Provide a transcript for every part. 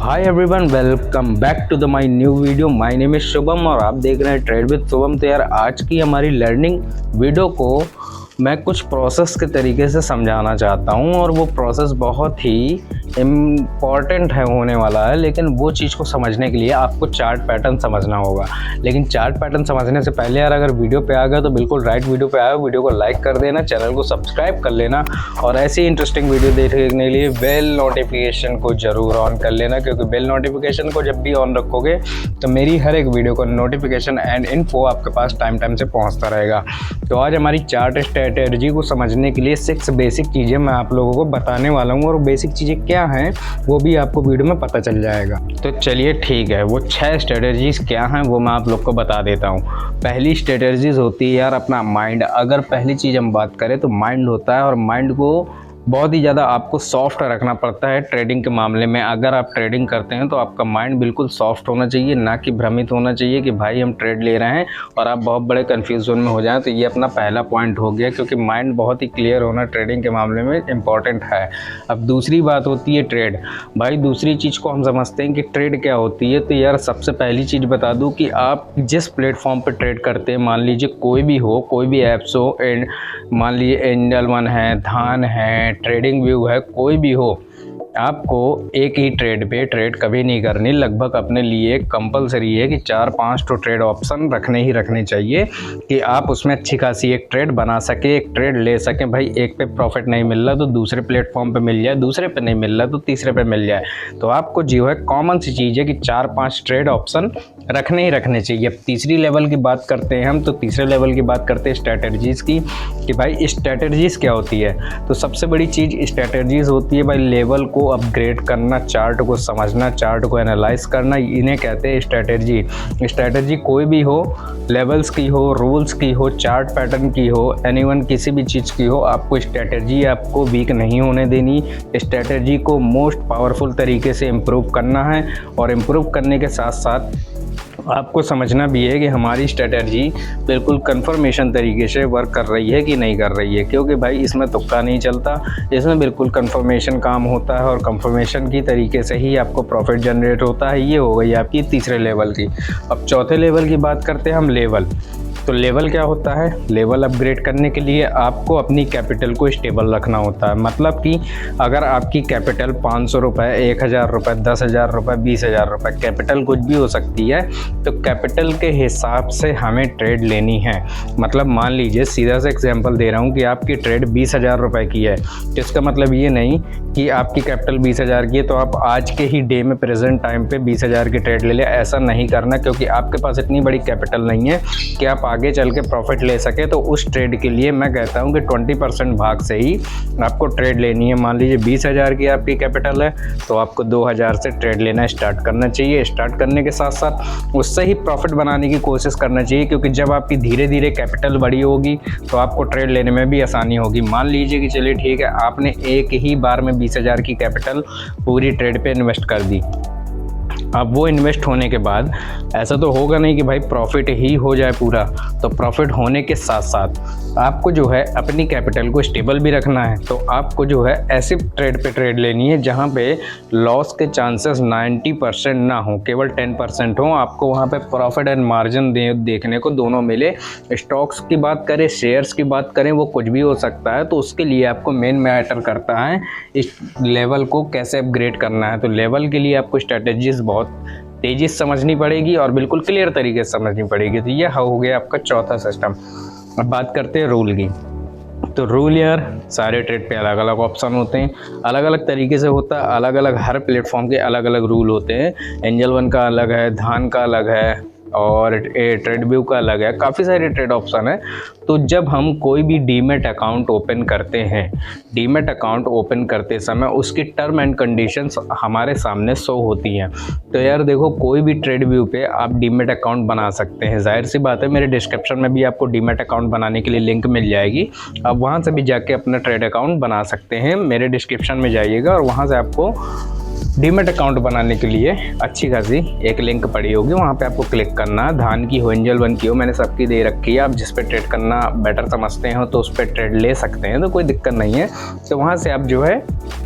Hi everyone, welcome back to the my new video. My name is Shubham और आप देख रहे हैं ट्रेड विद शुभम। तो यार आज की हमारी लर्निंग वीडियो को मैं कुछ प्रोसेस के तरीके से समझाना चाहता हूं और वो प्रोसेस बहुत ही इम्पॉर्टेंट है होने वाला है। लेकिन वो चीज़ को समझने के लिए आपको चार्ट पैटर्न समझना होगा। लेकिन चार्ट पैटर्न समझने से पहले यार अगर वीडियो पे आ गया तो बिल्कुल राइट वीडियो पे आया, वीडियो को लाइक कर देना, चैनल को सब्सक्राइब कर लेना और ऐसी इंटरेस्टिंग वीडियो देखने के लिए बेल नोटिफिकेशन को ज़रूर ऑन कर लेना, क्योंकि बेल नोटिफिकेशन को जब भी ऑन रखोगे तो मेरी हर एक वीडियो का नोटिफिकेशन एंड इन्फो आपके पास टाइम से पहुँचता रहेगा। तो आज हमारी चार्ट स्ट्रेटजी को समझने के लिए 6 बेसिक चीज़ें मैं आप लोगों को बताने वाला हूँ और बेसिक चीज़ें क्या हैं वो भी आपको वीडियो में पता चल जाएगा। तो चलिए ठीक है, वो 6 स्ट्रेटजीज क्या हैं वो मैं आप लोग को बता देता हूँ। पहली स्ट्रेटजीज होती है यार अपना माइंड। अगर पहली चीज़ हम बात करें तो माइंड होता है और माइंड को बहुत ही ज़्यादा आपको सॉफ्ट रखना पड़ता है ट्रेडिंग के मामले में। अगर आप ट्रेडिंग करते हैं तो आपका माइंड बिल्कुल सॉफ्ट होना चाहिए, ना कि भ्रमित होना चाहिए कि भाई हम ट्रेड ले रहे हैं और आप बहुत बड़े कन्फ्यूजन में हो जाएं। तो ये अपना पहला पॉइंट हो गया, क्योंकि माइंड बहुत ही क्लियर होना ट्रेडिंग के मामले में इम्पॉर्टेंट है। अब दूसरी बात होती है ट्रेड। भाई दूसरी चीज़ को हम समझते हैं कि ट्रेड क्या होती है। तो यार सबसे पहली चीज़ बता दूँ कि आप जिस प्लेटफॉर्म पर ट्रेड करते हैं, मान लीजिए कोई भी हो, कोई भी ऐप्स हो, एंड मान लीजिए एंजल वन है, धान है, ट्रेडिंग व्यू है, कोई भी हो, आपको एक ही ट्रेड पे ट्रेड कभी नहीं करनी। लगभग अपने लिए कंपलसरी है कि 4-5 तो ट्रेड ऑप्शन रखने ही रखने चाहिए कि आप उसमें अच्छी खासी एक ट्रेड बना सके, एक ट्रेड ले सकें। भाई एक पे प्रॉफिट नहीं मिल रहा तो दूसरे प्लेटफॉर्म पे मिल जाए, दूसरे पे नहीं मिल रहा तो तीसरे पे मिल जाए। तो आपको जो है कॉमन सी चीज़ है कि 4-5 ट्रेड ऑप्शन रखने ही रखने चाहिए। अब तीसरी लेवल की बात करते हैं हम, तो तीसरे लेवल की बात करते हैं स्ट्रैटेजीज़ की कि भाई स्ट्रैटेजीज़ क्या होती है। तो सबसे बड़ी चीज़ स्ट्रैटेजीज़ होती है भाई लेवल को अपग्रेड करना, चार्ट को समझना, चार्ट को एनालाइज करना, इन्हें कहते हैं स्ट्रैटेजी। स्ट्रैटेजी कोई भी हो, लेवल्स की हो, रूल्स की हो, चार्ट पैटर्न की हो, एनीवन किसी भी चीज़ की हो, आपको स्ट्रैटेजी आपको वीक नहीं होने देनी। स्ट्रैटेजी को मोस्ट पावरफुल तरीके से इम्प्रूव करना है और इम्प्रूव करने के साथ साथ आपको समझना भी है कि हमारी स्ट्रैटेजी बिल्कुल कंफर्मेशन तरीके से वर्क कर रही है कि नहीं कर रही है, क्योंकि भाई इसमें तुक्का नहीं चलता, इसमें बिल्कुल कंफर्मेशन काम होता है और कंफर्मेशन की तरीके से ही आपको प्रॉफिट जनरेट होता है। ये हो गई आपकी तीसरे लेवल की। अब चौथे लेवल की बात करते हैं हम, लेवल। तो लेवल क्या होता है? लेवल अपग्रेड करने के लिए आपको अपनी कैपिटल को स्टेबल रखना होता है। मतलब कि अगर आपकी कैपिटल 500 रुपये, 1000 रुपये, 10,000 रुपये, 20,000 रुपये, कैपिटल कुछ भी हो सकती है, तो कैपिटल के हिसाब से हमें ट्रेड लेनी है। मतलब मान लीजिए, सीधा सा एग्जांपल दे रहा हूँ कि आपकी ट्रेड 20,000 रुपये की है, तो इसका मतलब ये नहीं कि आपकी कैपिटल 20,000 की है तो आप आज के ही डे में प्रेजेंट टाइम पे 20,000 की ट्रेड ले लें। ऐसा नहीं करना, क्योंकि आपके पास इतनी बड़ी कैपिटल नहीं है कि आप आगे चल के प्रॉफिट ले सके। तो उस ट्रेड के लिए मैं कहता हूं कि 20% भाग से ही आपको ट्रेड लेनी है। मान लीजिए 20,000 की आपकी कैपिटल है तो आपको 2,000 से ट्रेड लेना स्टार्ट करना चाहिए। स्टार्ट करने के साथ साथ उससे ही प्रॉफिट बनाने की कोशिश करना चाहिए, क्योंकि जब आपकी धीरे धीरे कैपिटल बड़ी होगी तो आपको ट्रेड लेने में भी आसानी होगी। मान लीजिए कि चलिए ठीक है, आपने एक ही बार में 20,000 की कैपिटल पूरी ट्रेड पे इन्वेस्ट कर दी। अब वो इन्वेस्ट होने के बाद ऐसा तो होगा नहीं कि भाई प्रॉफिट ही हो जाए पूरा। तो प्रॉफिट होने के साथ साथ आपको जो है अपनी कैपिटल को स्टेबल भी रखना है। तो आपको जो है ऐसे ट्रेड पे ट्रेड लेनी है जहाँ पे लॉस के चांसेस 90% ना हो, केवल 10% हो। आपको वहाँ पे प्रॉफिट एंड मार्जिन देखने को दोनों मिले। स्टॉक्स की बात करें, शेयर्स की बात करें, वो कुछ भी हो सकता है। तो उसके लिए आपको मेन मैटर करता है इस लेवल को कैसे अपग्रेड करना है। तो लेवल के लिए आपको स्ट्रैटेजीज बहुत तेजी से समझनी पड़ेगी और बिल्कुल क्लियर तरीके से समझनी पड़ेगी। तो ये हो गया आपका चौथा सिस्टम। अब बात करते हैं रूल की। तो रूल यार सारे ट्रेड पे अलग अलग ऑप्शन होते हैं, अलग अलग तरीके से होता है, अलग अलग हर प्लेटफॉर्म के अलग अलग रूल होते हैं। एंजल वन का अलग है, धान का अलग है और ट्रेड व्यू का अलग है, काफ़ी सारे ट्रेड ऑप्शन है। तो जब हम कोई भी डीमेट अकाउंट ओपन करते हैं, डीमेट अकाउंट ओपन करते समय उसकी टर्म एंड कंडीशंस हमारे सामने शो होती हैं। तो यार देखो, कोई भी ट्रेड व्यू पे आप डीमेट अकाउंट बना सकते हैं। जाहिर सी बात है, मेरे डिस्क्रिप्शन में भी आपको डीमेट अकाउंट बनाने के लिए लिंक मिल जाएगी। आप वहाँ से भी जाके अपना ट्रेड अकाउंट बना सकते हैं। मेरे डिस्क्रिप्शन में जाइएगा और वहाँ से आपको डीमेट अकाउंट बनाने के लिए अच्छी खासी एक लिंक पड़ी होगी, वहाँ पे आपको क्लिक करना है। धान की हो, एंजल वन की हो, मैंने सबकी दे रखी है। आप जिस पे ट्रेड करना बेटर समझते हो तो उस पर ट्रेड ले सकते हैं, तो कोई दिक्कत नहीं है। तो वहाँ से आप जो है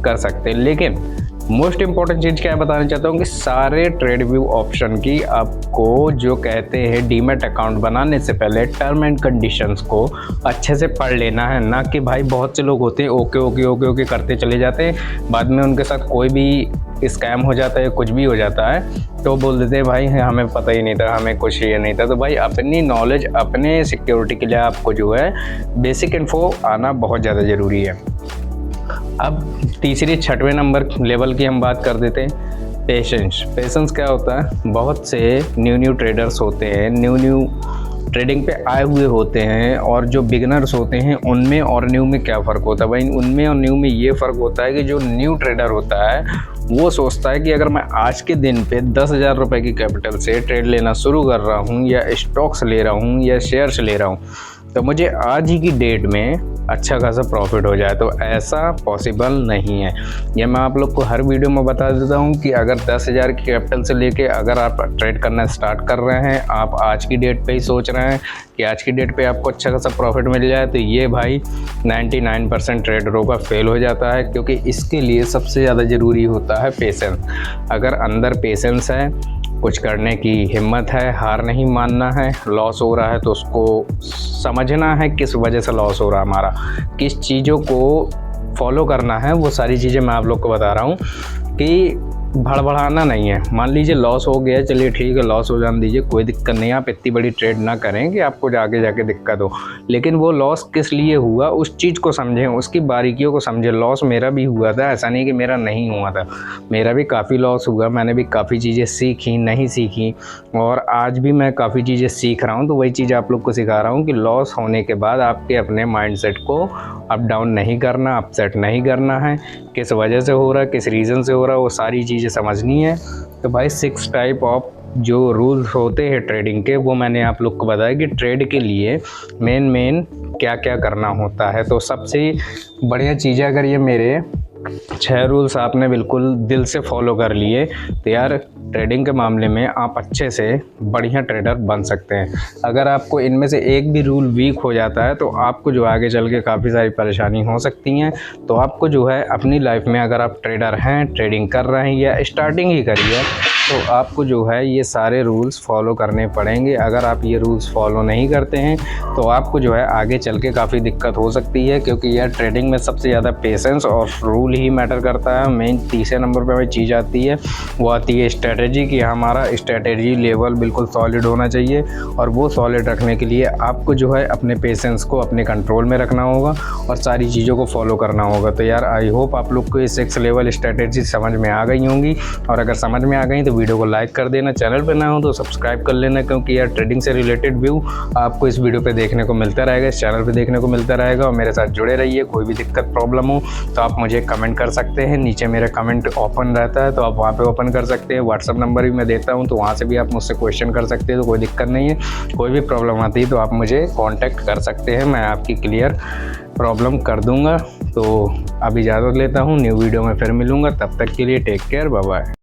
कर सकते हैं। लेकिन मोस्ट इंपॉर्टेंट चीज़ क्या है बताना चाहता हूँ कि सारे ट्रेड व्यू ऑप्शन की आपको जो कहते हैं डीमैट अकाउंट बनाने से पहले टर्म एंड कंडीशंस को अच्छे से पढ़ लेना है। ना कि भाई बहुत से लोग होते हैं ओके ओके ओके ओके करते चले जाते हैं, बाद में उनके साथ कोई भी स्कैम हो जाता है, कुछ भी हो जाता है तो बोल देते हैं भाई हमें पता ही नहीं था, हमें कुछ ये नहीं था। तो भाई अपनी नॉलेज, अपने सिक्योरिटी के लिए आपको जो है बेसिक इन्फो आना बहुत ज़्यादा ज़रूरी है। अब तीसरी 6वें नंबर लेवल की हम बात कर देते हैं, पेशेंस क्या होता है। बहुत से न्यू ट्रेडर्स होते हैं, न्यू ट्रेडिंग पे आए हुए होते हैं, और जो बिगनर्स होते हैं उनमें और न्यू में क्या फ़र्क होता है भाई? उनमें और न्यू में ये फ़र्क होता है कि जो न्यू ट्रेडर होता है वो सोचता है कि अगर मैं आज के दिन पे 10,000 रुपये की कैपिटल से ट्रेड लेना शुरू कर रहा हूँ, या स्टॉक्स ले रहा हूँ, या शेयर्स ले रहा हूँ, तो मुझे आज ही की डेट में अच्छा खासा प्रॉफिट हो जाए। तो ऐसा पॉसिबल नहीं है। ये मैं आप लोग को हर वीडियो में बता देता हूँ कि अगर 10,000 की कैपिटल से लेके अगर आप ट्रेड करना स्टार्ट कर रहे हैं, आप आज की डेट पे ही सोच रहे हैं कि आज की डेट पे आपको अच्छा खासा प्रॉफिट मिल जाए, तो ये भाई 99% ट्रेडरों का फेल हो जाता है, क्योंकि इसके लिए सबसे ज़्यादा ज़रूरी होता है पेशेंस। अगर अंदर पेशेंस है, कुछ करने की हिम्मत है, हार नहीं मानना है, लॉस हो रहा है तो उसको समझना है किस वजह से लॉस हो रहा है हमारा, किस चीज़ों को फॉलो करना है, वो सारी चीज़ें मैं आप लोग को बता रहा हूँ कि भड़बड़ाना नहीं है। मान लीजिए लॉस हो गया, चलिए ठीक है लॉस हो जाने दीजिए, कोई दिक्कत नहीं है। आप इतनी बड़ी ट्रेड ना करें कि आपको आगे जाके दिक्कत हो, लेकिन वो लॉस किस लिए हुआ उस चीज़ को समझें, उसकी बारीकियों को समझें। लॉस मेरा भी हुआ था, ऐसा नहीं कि मेरा नहीं हुआ था, मेरा भी काफ़ी लॉस हुआ, मैंने भी काफ़ी चीज़ें सीखी, नहीं सीखी, और आज भी मैं काफ़ी चीज़ें सीख रहा हूँ। तो वही चीज़ आप लोग को सिखा रहा हूँ कि लॉस होने के बाद आपके अपने माइंडसेट को अप डाउन नहीं करना, अपसेट नहीं करना है, किस वजह से हो रहा है, किस रीज़न से हो रहा है, वो सारी चीज़ें समझनी है। तो भाई 6 टाइप ऑफ जो रूल्स होते हैं ट्रेडिंग के, वो मैंने आप लोग को बताया कि ट्रेड के लिए मेन क्या क्या करना होता है। तो सबसे बढ़िया चीज़ है, अगर ये मेरे 6 रूल्स आपने बिल्कुल दिल से फॉलो कर लिए तो यार ट्रेडिंग के मामले में आप अच्छे से बढ़िया ट्रेडर बन सकते हैं। अगर आपको इनमें से एक भी रूल वीक हो जाता है तो आपको जो आगे चल के काफ़ी सारी परेशानी हो सकती हैं। तो आपको जो है अपनी लाइफ में, अगर आप ट्रेडर हैं, ट्रेडिंग कर रहे हैं या स्टार्टिंग ही करी है, तो आपको जो है ये सारे रूल्स फॉलो करने पड़ेंगे। अगर आप ये रूल्स फॉलो नहीं करते हैं तो आपको जो है आगे चल के काफ़ी दिक्कत हो सकती है, क्योंकि यार ट्रेडिंग में सबसे ज़्यादा पेशेंस और रूल ही मैटर करता है। मेन तीसरे नंबर पे चीज़ आती है, वो आती है स्ट्रेटजी, कि हमारा स्ट्रेटजी लेवल बिल्कुल सॉलिड होना चाहिए, और वो सॉलिड रखने के लिए आपको जो है अपने पेशेंस को अपने कंट्रोल में रखना होगा और सारी चीज़ों को फॉलो करना होगा। तो यार आई होप आप लोग को ये 6 लेवल स्ट्रेटजी समझ में आ गई होंगी, और अगर समझ में आ गई तो वीडियो को लाइक कर देना, चैनल पे ना हो तो सब्सक्राइब कर लेना, क्योंकि यार ट्रेडिंग से रिलेटेड व्यू आपको इस वीडियो पे देखने को मिलता रहेगा, इस चैनल पे देखने को मिलता रहेगा। और मेरे साथ जुड़े रहिए। कोई भी दिक्कत प्रॉब्लम हो तो आप मुझे कमेंट कर सकते हैं, नीचे मेरा कमेंट ओपन रहता है तो आप वहाँ पे ओपन कर सकते हैं। व्हाट्सअप नंबर भी मैं देता हूँ, तो वहाँ से भी आप मुझसे क्वेश्चन कर सकते हैं, तो कोई दिक्कत नहीं है। कोई भी प्रॉब्लम आती है तो आप मुझे कॉन्टैक्ट कर सकते हैं, मैं आपकी क्लियर प्रॉब्लम कर दूँगा। तो अभी इजाज़त लेता हूँ, न्यू वीडियो में फिर मिलूँगा, तब तक के लिए टेक केयर, बाय बाय।